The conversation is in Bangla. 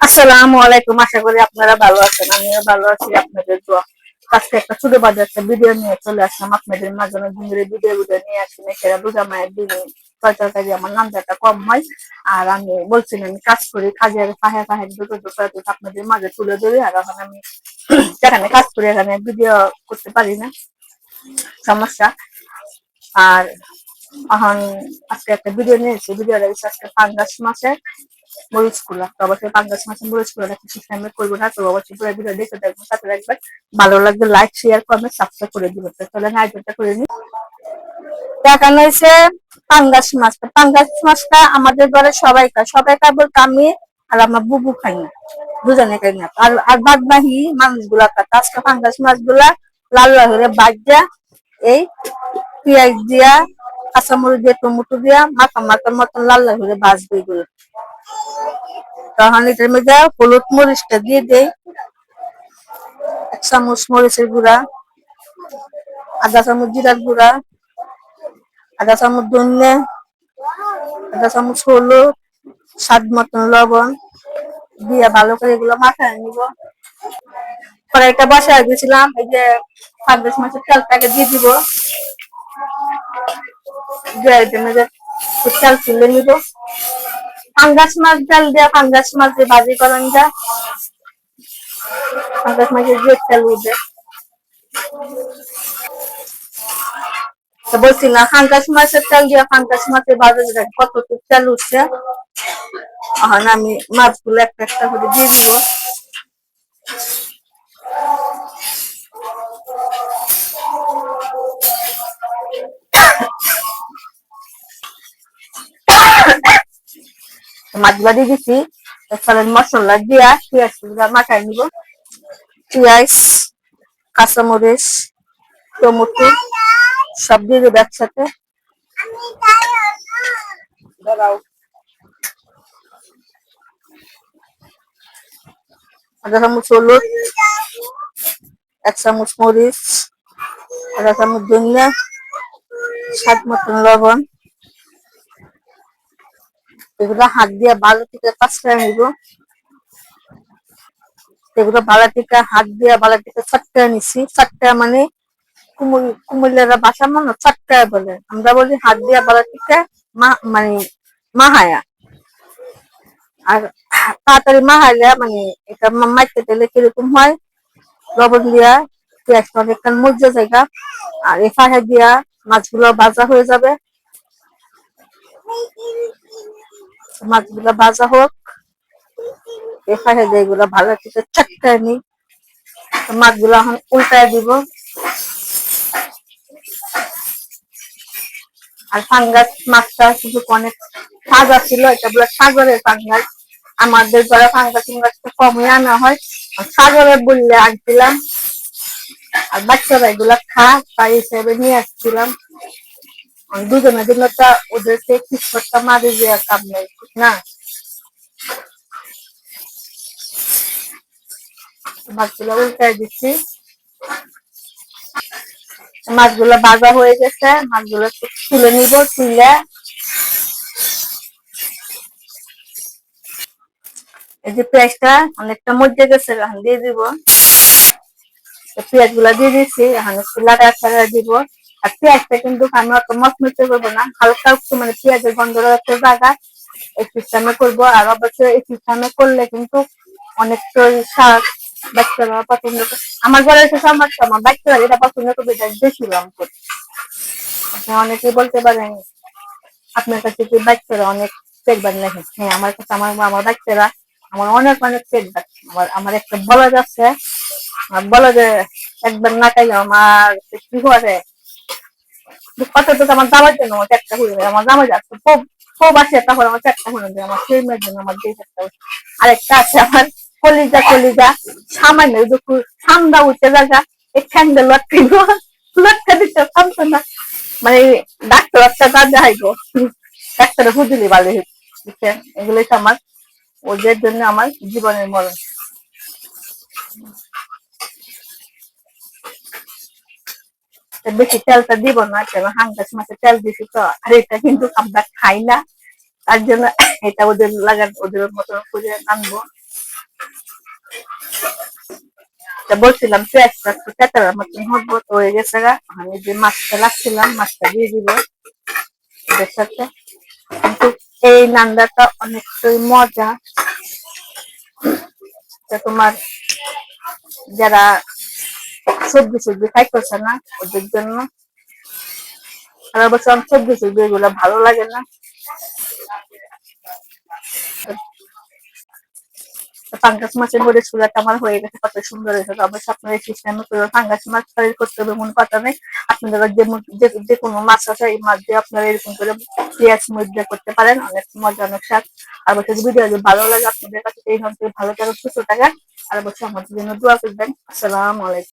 আসসালামু আলাইকুম। আশা করি আপনারা ভালো আছেন, আমিও ভালো আছি আপনাদের দোয়া। আজকে একটা ছোট বাজার একটা ভিডিও নিয়ে চলে আসলাম আপনাদের মাঝে। অনেকদিন ধরে ভিডিও নিয়ে আসি না, সেটা রোজা মায়ের দিনে তরকারি আমার নামটা কম হয়। আর আমি বলছিলাম আমি কাজ করি, কাজের ফাহে ফাহে দুটো দুটো আপনাদের মাঝে তুলে ধরি। আর এখন আমি যেখানে কাজ করি এখানে ভিডিও করতে পারি না, সমস্যা। আর এখন আজকে একটা ভিডিও নিয়েছি, ভিডিওটা আজকে পাঙ্গাস মাছের মরিচ কুলা। তো অবশ্যই পাঙ্গাস মাছের মরিচ কুলাটা কিছু সামনে করবো না, তো অবশ্যই পুরো ভিডিও দেখে দেখবেন, সাথে রাখবেন। ভালো লাগবে লাইক শেয়ার কমেন্ট সাবস্ক্রাইব করে দিবেন। তাহলে আয়োজনটা করে নিই। দেখানো হয়েছে পাঙ্গাস মাছ। পাঙ্গাস মাছটা আমাদের ঘরে সবাই খায়, সবাই খায় বলতে আমি আর আমার বুবু খাই না, দুজনে খাই না। আর বাদ বাকি মানুষগুলা খায়। আজকে পাঙ্গাস মাছগুলা লাল লাল করে ভাজা, এই পেঁয়াজ দিয়া কাঁচামরিচ দিয়ে টমেটো দিয়া মাখা মাখার মতন লাল লাল করে ভাজবে এগুলো। তখন এটার মধ্যে হলুদ মরিচটা দিয়ে দেই, 1 চামচ মরিচের গুঁড়া, আধা চামচ জিরার গুঁড়া, আধা চামচ ধনে, আধা চামচ হলুদ, স্বাদ মতন লবণ দিয়ে ভালো করে এগুলো মাখায় নিব। কড়াইটা বসায় দিয়েছিলাম, এই যে পাঙ্গাস মাছের তেলটাকে দিয়ে দিব, তেল তুলে নিব। পাঙ্গাস মাছ তেল দিয়ে পাঙ্গাস মাছ দিয়ে ভাজি করেন যা, পাঙ্গাস মাছের যে তেল উঠে। তো বলছি না, পাঙ্গাস মাছের তেল দিয়ে পাঙ্গাস মাছের ভাজি কতটুকু তেল উঠছে। এখন আমি মাছগুলো একটা একটা করে দিয়ে দিব। মাছগুলো দিয়ে দিচ্ছি, তারপরে মশলা দিয়া পেঁয়াজ মাখাই নিব। পেঁয়াজ, কাঁচামরিচ, টমেটো সব দিয়ে দেবো একসাথে। আধা চামচ হলুদ, 1 চামচ মরিচ, আধা চামচ ধনিয়া, স্বাদ মতন লবণ। এগুলো হাত দিয়ে ভালো থেকে কাঁচড়ে নিব। এগুলো ভালো থেকে হাত দিয়ে ভালো থেকে চটকে নিছি। চটকা মানে কুমিল্লারা ভাষা মানে চটকা বলে, আমরা বলি হাত দিয়ে ভালো থেকে মানে মাহায়া। আর তাড়াতাড়ি মাহাইলে মানে এটা মাইতে দিলে কিরকম হয়, লবণ দিয়া পেঁয়াজটা অনেকটা মজে জায়গা। আর এই ফাঁকা দিয়া মাছগুলো ভাজা হয়ে যাবে। মাছগুলো ভাজা হোক, এই ফাঁকা দিয়ে এগুলো ভালো করে চটকায় নি। মাছগুলো এখন উল্টায় দিব। আর পাঙ্গাস মাছটা কিন্তু অনেক তাজা ছিল, এটা বলে সাগরের পাঙ্গাস। আমাদের ঘরে পাঙ্গাস মাছটা কমই আনা হয়, সাগরের বললে আনছিলাম। আর বাচ্চারা এগুলা তাই হিসেবে নিয়ে আসছিলাম। দুজনের জন্য তা ওদেরকে কিসকটটা মারি দেওয়ার কাম নেই, ঠিক না? মাছগুলো উল্টাই দিচ্ছি। মাছগুলো ভাজা হয়ে গেছে, মাছগুলো তুলে নিব। তুলে এই যে পেঁয়াজটা অনেকটা মজে গেছে, এখন দিয়ে দিব। পেঁয়াজ গুলা দিয়ে দিচ্ছি, এখন একটু লাড়া ছাড়া দিব। আর পেঁয়াজটা কিন্তু আমি অত মচমচে করবো না, হালকা একটু মানে পেঁয়াজের গন্ধ রাখতে জায়গা এই সিস্টেমে করবো। আর অবশ্যই এই সিস্টেমে করলে কিন্তু অনেকটা শাক বাচ্চারা পছন্দ করে। আমার ঘরে এসে সমস্যা, আমার বাচ্চারা এটা পছন্দ করবে, এটা বেশি রং করে। আপনি অনেকেই বলতে পারেন আপনার কাছে কি বাচ্চারা অনেক পেট বান লাগে? হ্যাঁ, আমার কাছে আমার আমার বাচ্চারা আমার অনেক অনেক পেট বান। আমার একটা বলদ আছে, বলদে একবার না খাইলে আমার কি করে, কতটুকু আমার জামার জন্য আমার একটা হয়ে যায়। আমার জামাই যাচ্ছে খুব খুব আছে, তখন আমার একটা হয়ে যায়, আমার সেই মেয়ের জন্য আমার দিয়ে একটা। আরেকটা আছে আমার কলিজা কলিজা, সামান্য দুঃখ ঠান্ডা উঠে জায়গা এই ঠান্ডা লটকাইব, লটকা দিতে পারতো না। মানে ডাক্তার একটা কাজ যাইব, ডাক্তারে বুঝলি ভালো হচ্ছে। এগুলোই তো আমার, ওদের জন্য আমার জীবনের মরণ। বেশি তেলটা দিব না, কেন হাঙ্গাস মাছে তেল দিছি তো। আর এটা কিন্তু আমরা খাই না, তার জন্য এটা ওদের লাগান ওদের মতো করে আনবো। বলছিলাম পেঁয়াজটা একটু তেতার মতন হবো, তো হয়ে গেছে গা। আমি যে মাছটা রাখছিলাম মাছটা দিয়ে দিব এদের সাথে। কিন্তু এই নান্দাটা অনেকটাই মজা। তোমার যারা সবজি সবজি খাইতেছে না ওদের জন্য। আর অবশ্য সবজি সবজি এগুলো ভালো লাগে না। পাঙ্গাস মাছের মরিচ গুলাটা আমার হয়ে গেছে, কত সুন্দর হয়েছে। অবশ্যই আপনার এই সিস্টেমে করে পাঙ্গাস মাছ ফ্রাই করতে হবে কোনো কথা নেই। আপনারা যে কোনো মাছ আছে এই মাছ দিয়ে আপনারা এরকম করে পেঁয়াজ মরিচ দিয়ে করতে পারেন, অনেক মজা অনেক স্বাদ। আর অবশ্যই ভিডিও যদি ভালো লাগে আপনাদের কাছে এই ভালো থাকুন, সুস্থ থাকেন। আর অবশ্যই আমাদের জন্য দোয়া করবেন। আসসালামু আলাইকুম।